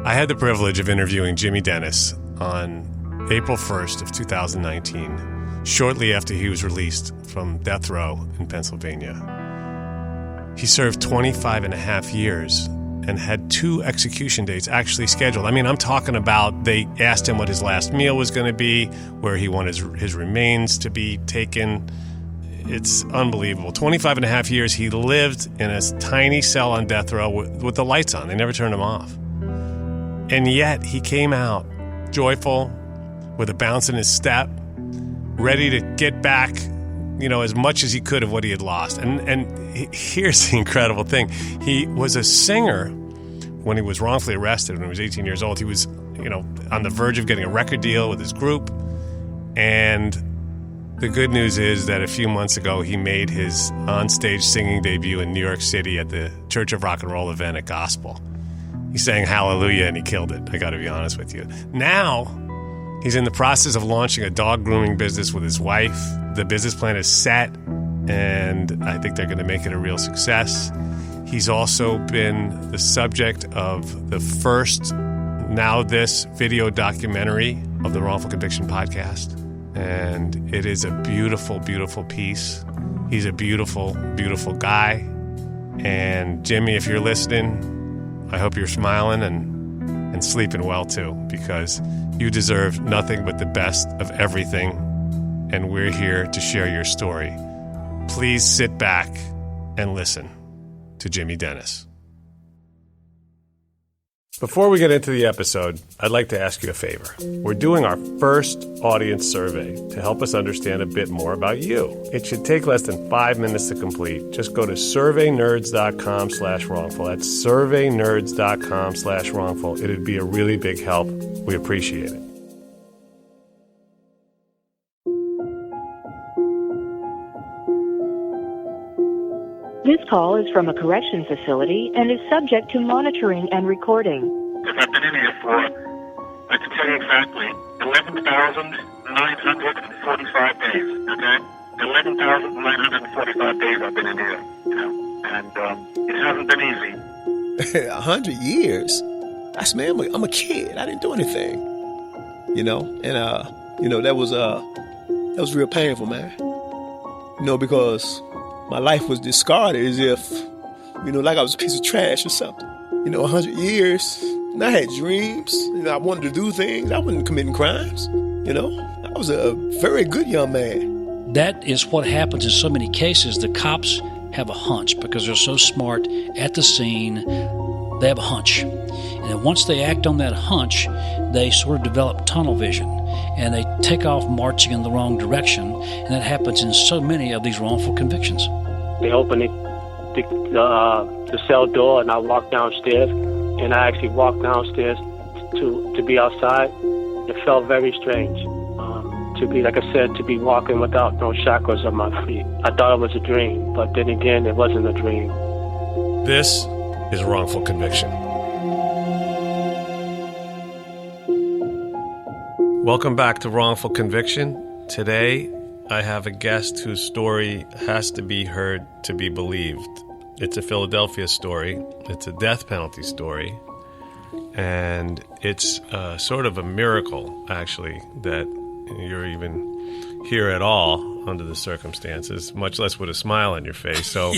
I had the privilege of interviewing Jimmy Dennis on April 1st of 2019, shortly after he was released from death row in Pennsylvania. He served 25 and a half years and had 2 execution dates actually scheduled. I mean, I'm talking about they asked him what his last meal was going to be, where he wanted his remains to be taken. It's unbelievable. 25 and a half years, he lived in a tiny cell on death row with the lights on. They never turned him off. And yet he came out joyful, with a bounce in his step, ready to get back, as much as he could of what he had lost. And here's the incredible thing. He was a singer when he was wrongfully arrested when he was 18 years old. He was, on the verge of getting a record deal with his group. And the good news is that a few months ago, he made his onstage singing debut in New York City at the Church of Rock and Roll event at Gospel. He sang Hallelujah and he killed it, I got to be honest with you. Now, he's in the process of launching a dog grooming business with his wife. The business plan is set, and I think they're going to make it a real success. He's also been the subject of the first Now This video documentary of the Wrongful Conviction podcast. And it is a beautiful, beautiful piece. He's a beautiful, beautiful guy. And Jimmy, if you're listening, I hope you're smiling and sleeping well too, because you deserve nothing but the best of everything. And we're here to share your story. Please sit back and listen to Jimmy Dennis. Before we get into the episode, I'd like to ask you a favor. We're doing our first audience survey to help us understand a bit more about you. It should take less than 5 minutes to complete. Just go to surveynerds.com/wrongful. That's surveynerds.com/wrongful. It'd be a really big help. We appreciate it. This call is from a correction facility and is subject to monitoring and recording. Because I've been in here for, I can tell you exactly, 11,945 days, okay? 11,945 days I've been in here, and it hasn't been easy. 100 years? Man, I'm a kid. I didn't do anything, that was real painful, man, because my life was discarded as if, like I was a piece of trash or something. 100 years, and I had dreams. I wanted to do things. I wasn't committing crimes. I was a very good young man. That is what happens in so many cases. The cops have a hunch because they're so smart at the scene. They have a hunch. And then once they act on that hunch, they sort of develop tunnel vision. And they take off marching in the wrong direction. And that happens in so many of these wrongful convictions. They opened the cell door, and I walked downstairs. And I actually walked downstairs to be outside. It felt very strange to be, like I said, to be walking without no shackles on my feet. I thought it was a dream, but then again, it wasn't a dream. This is Wrongful Conviction. Welcome back to Wrongful Conviction. Today, I have a guest whose story has to be heard to be believed. It's a Philadelphia story. It's a death penalty story. And it's sort of a miracle, actually, that you're even here at all under the circumstances, much less with a smile on your face. So,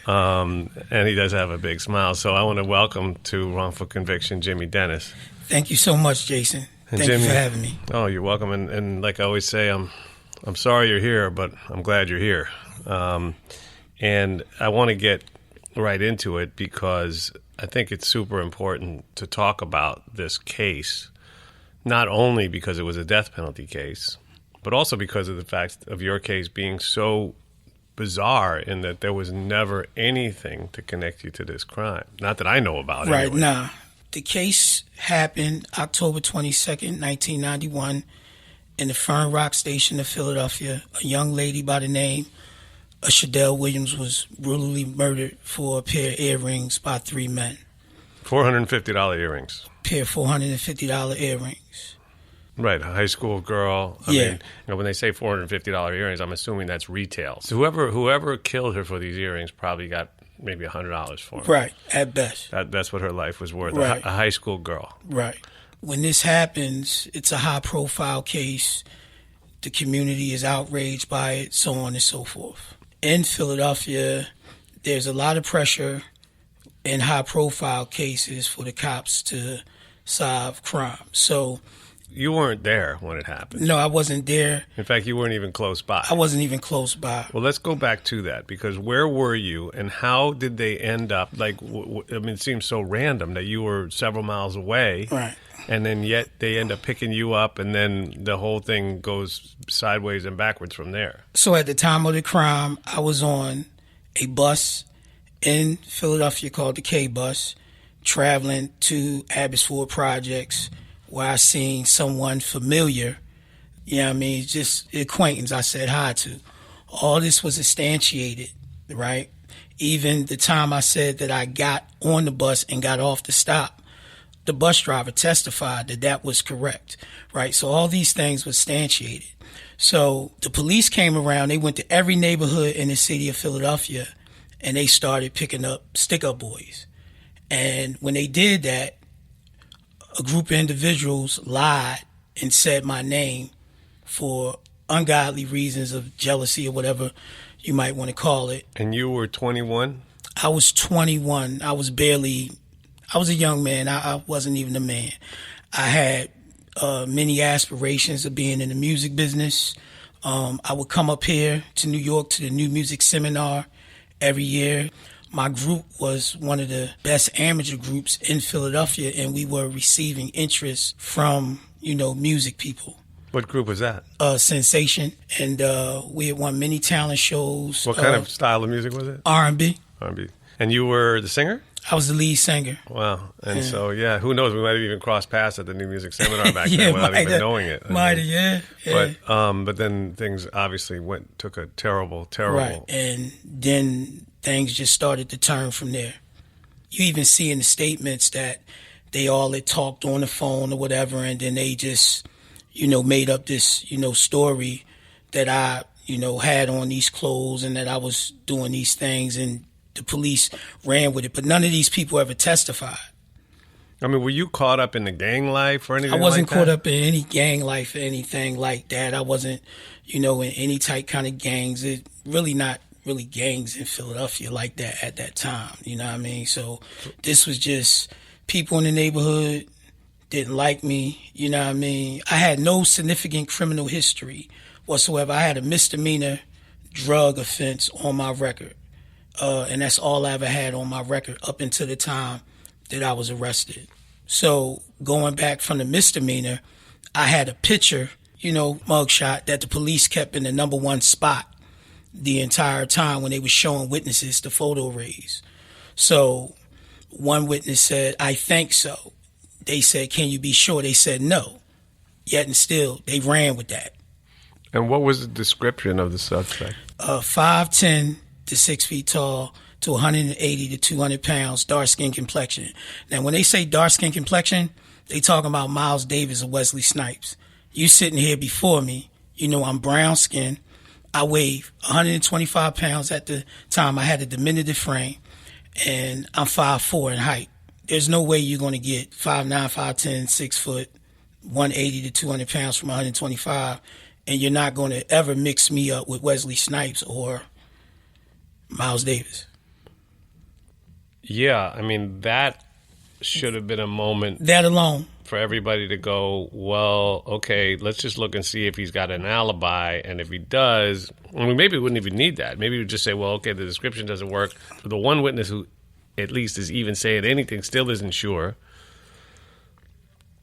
and he does have a big smile. So I want to welcome to Wrongful Conviction, Jimmy Dennis. Thank you so much, Jason. And Thank Jimmy, you for having me. Oh, you're welcome. And like I always say, I'm sorry you're here, but I'm glad you're here. And I want to get right into it because I think it's super important to talk about this case, not only because it was a death penalty case, but also because of the fact of your case being so bizarre in that there was never anything to connect you to this crime. Not that I know about. Right, anyway. nah. The case happened October 22nd, 1991, in the Fern Rock Station of Philadelphia. A young lady by the name of Shadell Williams was brutally murdered for a pair of earrings by 3 men. $450 earrings. Pair of $450 earrings. Right, a high school girl. I mean, when they say $450 earrings, I'm assuming that's retail. So whoever killed her for these earrings probably got maybe $100 for him. Right, at best. That's what her life was worth. Right. A high school girl. Right. When this happens, it's a high-profile case. The community is outraged by it, so on and so forth. In Philadelphia, there's a lot of pressure in high-profile cases for the cops to solve crime. So you weren't there when it happened. No, I wasn't there. In fact, you weren't even close by. I wasn't even close by. Well, let's go back to that, because where were you and how did they end up? Like, I mean, it seems so random that you were several miles away. Right. And then yet they end up picking you up, and then the whole thing goes sideways and backwards from there. So at the time of the crime, I was on a bus in Philadelphia called the K Bus, traveling to Abbotsford Projects, where I seen someone familiar, you know what I mean, just acquaintance I said hi to. All this was instantiated, right? Even the time I said that I got on the bus and got off the stop, the bus driver testified that that was correct, right? So all these things were instantiated. So the police came around, they went to every neighborhood in the city of Philadelphia, and they started picking up stick-up boys. And when they did that, a group of individuals lied and said my name for ungodly reasons of jealousy or whatever you might want to call it. And you were 21? I was 21. I was a young man. I wasn't even a man. I had many aspirations of being in the music business. I would come up here to New York to the New Music Seminar every year. My group was one of the best amateur groups in Philadelphia, and we were receiving interest from, music people. What group was that? Sensation. And we had won many talent shows. What kind of style of music was it? R&B. R&B. And you were the singer? I was the lead singer. Wow. And so, who knows? We might have even crossed paths at the New Music Seminar back then without even knowing it. Yeah. But then things obviously took a terrible. Right. And then things just started to turn from there. You even see in the statements that they all had talked on the phone or whatever, and then they just, made up this, story that I, had on these clothes and that I was doing these things, and the police ran with it. But none of these people ever testified. I mean, were you caught up in the gang life or anything like that? I wasn't caught up in any gang life or anything like that. I wasn't, in any type kind of gangs. It really not really gangs in Philadelphia like that at that time. You know what I mean? So this was just people in the neighborhood didn't like me. You know what I mean? I had no significant criminal history whatsoever. I had a misdemeanor drug offense on my record. And that's all I ever had on my record up until the time that I was arrested. So going back from the misdemeanor, I had a picture, mugshot that the police kept in the number one spot the entire time when they were showing witnesses the photo rays. So one witness said, "I think so." They said, "Can you be sure?" They said no. Yet and still, they ran with that. And what was the description of the suspect? 5'10" to 6 feet tall, to 180 to 200 pounds, dark skin complexion. Now, when they say dark skin complexion, they talking about Miles Davis or Wesley Snipes. You sitting here before me, I'm brown skin. I weigh 125 pounds at the time. I had a diminutive frame, and I'm 5'4" in height. There's no way you're going to get 5'9", 5'10", 6 foot, 180 to 200 pounds from 125, and you're not going to ever mix me up with Wesley Snipes or Miles Davis. Yeah, I mean, that should have been a moment. That alone. For everybody to go, well, okay, let's just look and see if he's got an alibi. And if he does, I mean, maybe we wouldn't even need that. Maybe we'd just say, well, okay, the description doesn't work. For the one witness who at least is even saying anything still isn't sure.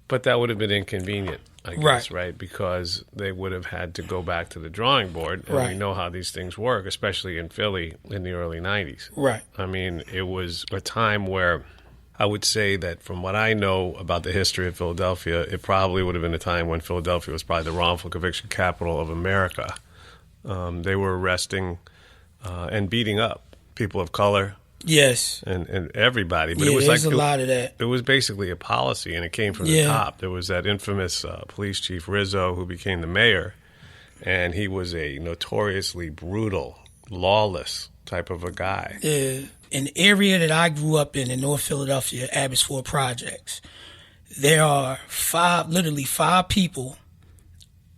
But that would have been inconvenient, I guess, right? Because they would have had to go back to the drawing board. And we know how these things work, especially in Philly in the early 90s. Right. I mean, it was a time where I would say that from what I know about the history of Philadelphia, it probably would have been a time when Philadelphia was probably the wrongful conviction capital of America. They were arresting and beating up people of color. Yes. And everybody. But yeah, it was there's like a lot of that. It was basically a policy, and it came from the top. There was that infamous police chief, Rizzo, who became the mayor, and he was a notoriously brutal, lawless type of a guy. Yeah. in the area that I grew up in North Philadelphia, Abbotsford Projects, there are literally five people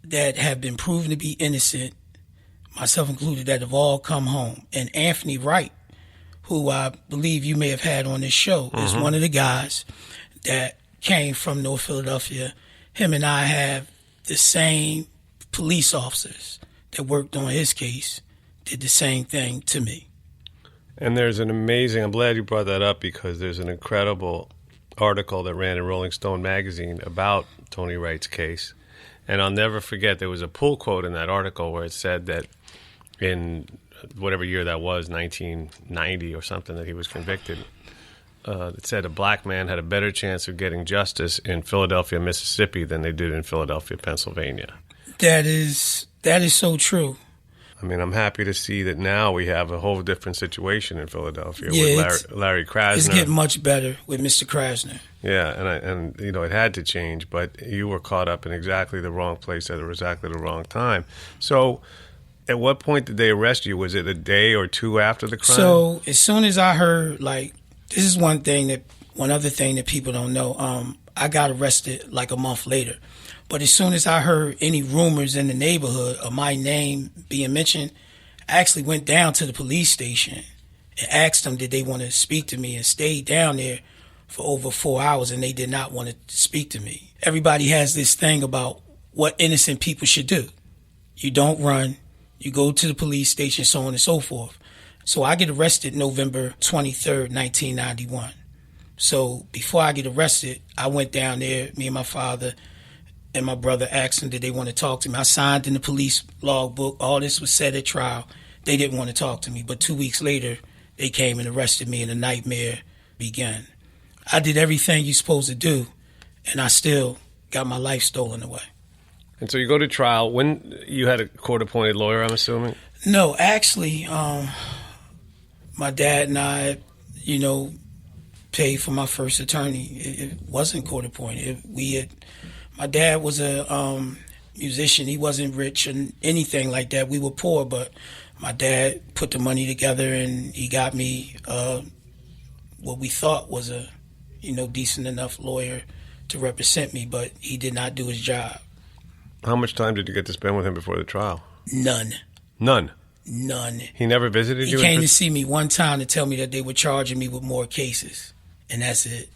that have been proven to be innocent, myself included, that have all come home. And Anthony Wright, who I believe you may have had on this show, is one of the guys that came from North Philadelphia. Him and I have the same police officers that worked on his case, did the same thing to me. And there's an amazing, I'm glad you brought that up, because there's an incredible article that ran in Rolling Stone magazine about Tony Wright's case. And I'll never forget, there was a pull quote in that article where it said that in whatever year that was, 1990 or something, that he was convicted. It said a black man had a better chance of getting justice in Philadelphia, Mississippi than they did in Philadelphia, Pennsylvania. That is so true. I mean, I'm happy to see that now we have a whole different situation in Philadelphia Yeah, with Larry Krasner. It's getting much better with Mr. Krasner. Yeah, and you know, it had to change, but you were caught up in exactly the wrong place at exactly the wrong time. So at what point did they arrest you? Was it a day or two after the crime? So as soon as I heard, like, this is one other thing that people don't know. I got arrested like a month later. But as soon as I heard any rumors in the neighborhood of my name being mentioned, I actually went down to the police station and asked them did they want to speak to me, and stayed down there for over 4 hours, and they did not want to speak to me. Everybody has this thing about what innocent people should do. You don't run, you go to the police station, so on and so forth. So I get arrested November 23rd, 1991. So before I get arrested, I went down there, me and my father and my brother asked them did they want to talk to me. I signed in the police logbook. All this was said at trial. They didn't want to talk to me. But 2 weeks later, they came and arrested me, and the nightmare began. I did everything you're supposed to do, and I still got my life stolen away. And so you go to trial. When you had a court-appointed lawyer, I'm assuming? No, actually, my dad and I, paid for my first attorney. It wasn't court-appointed. My dad was a musician. He wasn't rich and anything like that. We were poor, but my dad put the money together, and he got me what we thought was a, decent enough lawyer to represent me, but he did not do his job. How much time did you get to spend with him before the trial? None. None? None. He never visited you? He came to see me one time to tell me that they were charging me with more cases, and that's it.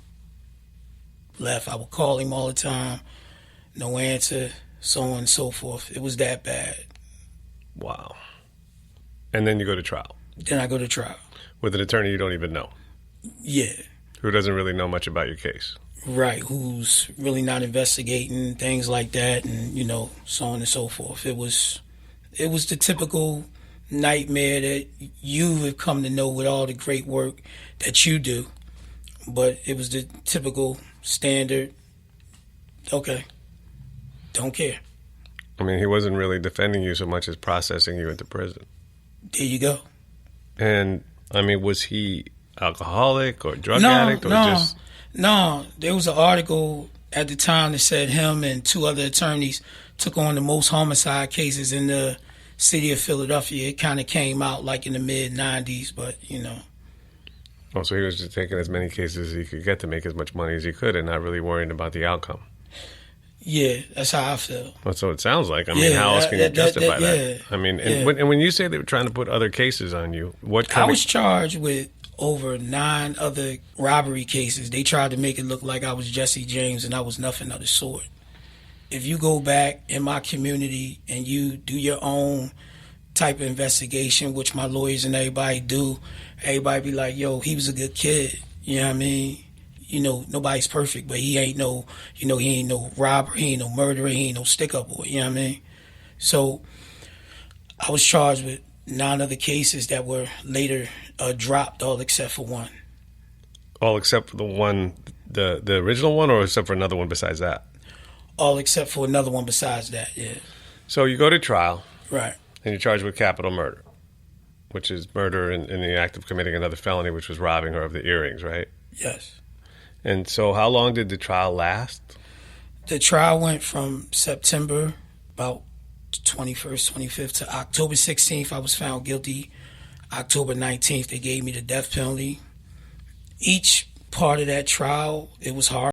Left. I would call him all the time. No answer, so on and so forth. It was that bad. Wow. And then you go to trial? Then I go to trial. With an attorney you don't even know? Yeah. Who doesn't really know much about your case? Right, who's really not investigating, things like that, and, so on and so forth. It was the typical nightmare that you have come to know with all the great work that you do. But it was the typical standard, okay, don't care. I mean, he wasn't really defending you so much as processing you into prison. There you go. And, I mean, was he alcoholic or drug addict? Or just... No. There was an article at the time that said him and two other attorneys took on the most homicide cases in the city of Philadelphia. It kind of came out like in the mid-'90s, but, Oh, so he was just taking as many cases as he could get to make as much money as he could and not really worrying about the outcome. Yeah, that's how I feel. That's what it sounds like. I mean, how else can you justify that? I mean, and when you say they were trying to put other cases on you, what kind I was charged with over 9 other robbery cases. They tried to make it look like I was Jesse James, and I was nothing of the sort. If you go back in my community and you do your own type of investigation, which my lawyers and everybody do, everybody be like, yo, he was a good kid. You know what I mean? Nobody's perfect, but he ain't no robber, he ain't no murderer, he ain't no stick-up boy, you know what I mean? So I was charged with 9 other cases that were later dropped, all except for one. All except for the one, the original one, or except for another one besides that? All except for another one besides that, yeah. So you go to trial. Right. And you're charged with capital murder, which is murder in the act of committing another felony, which was robbing her of the earrings, right? Yes. And so how long did the trial last? The trial went from September, about 21st, 25th, to October 16th. I was found guilty. October 19th, they gave me the death penalty. Each part of that trial, it was hard.